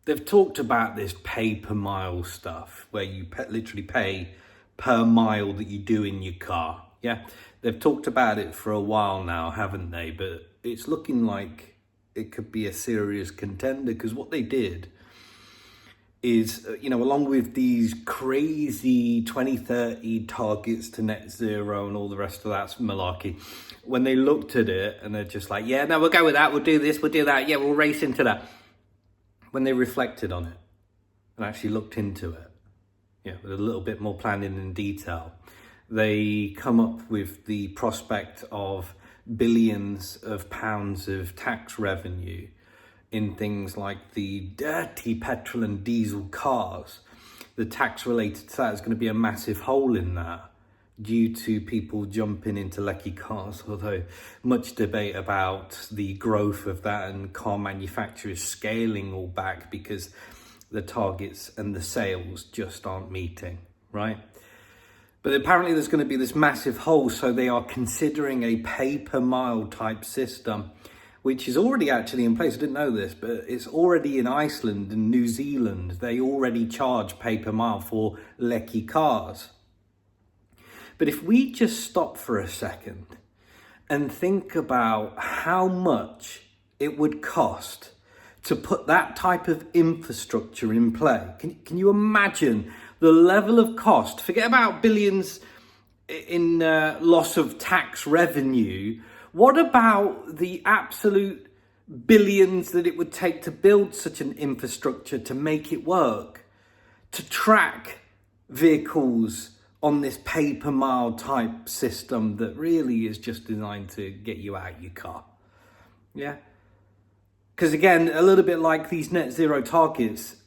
they've talked about this pay per mile stuff where you literally pay per mile that you do in your car. Yeah, they've talked about it for a while now, haven't they? But it's looking like it could be a serious contender, because what they did is, along with these crazy 2030 targets to net zero and all the rest of that's malarkey, when they looked at it and they're just like, yeah, no, we'll go with that, we'll do this, we'll do that, yeah, we'll race into that. When they reflected on it and actually looked into it, with a little bit more planning and detail, they come up with the prospect of billions of pounds of tax revenue in things like the dirty petrol and diesel cars. The tax related to that is going to be a massive hole in that due to people jumping into lecky cars, although much debate about the growth of that and car manufacturers scaling all back because the targets and the sales just aren't meeting, right? But apparently there's going to be this massive hole, so they are considering a pay-per-mile type system, which is already actually in place. I didn't know this, but it's already in Iceland and New Zealand. They already charge pay-per-mile for lecky cars. But if we just stop for a second and think about how much it would cost to put that type of infrastructure in play, can you imagine the level of cost? Forget about billions in loss of tax revenue. What about the absolute billions that it would take to build such an infrastructure, to make it work, to track vehicles on this pay-per-mile type system that really is just designed to get you out of your car? Yeah? Because again, a little bit like these net zero targets,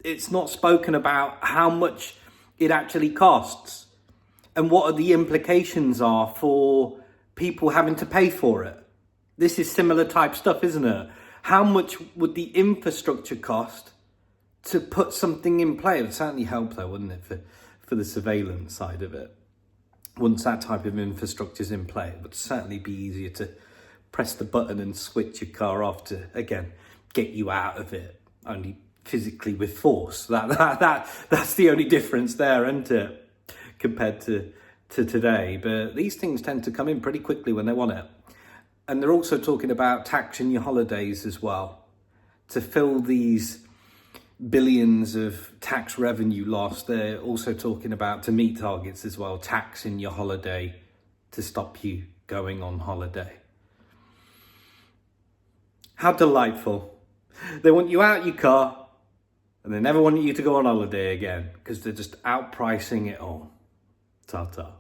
it's not spoken about how much it actually costs and what are the implications are for people having to pay for it. This is similar type stuff, isn't it? How much would the infrastructure cost to put something in play? It would certainly help though, wouldn't it, for the surveillance side of it. Once that type of infrastructure is in play, it would certainly be easier to press the button and switch your car off to, again, get you out of it, only physically with force. That's the only difference there, isn't it, compared to today? But these things tend to come in pretty quickly when they want it. And they're also talking about taxing your holidays as well, to fill these billions of tax revenue loss. They're also talking about, to meet targets as well, taxing your holiday to stop you going on holiday. How delightful. They want you out your car and they never want you to go on holiday again because they're just outpricing it all. Ta-ta.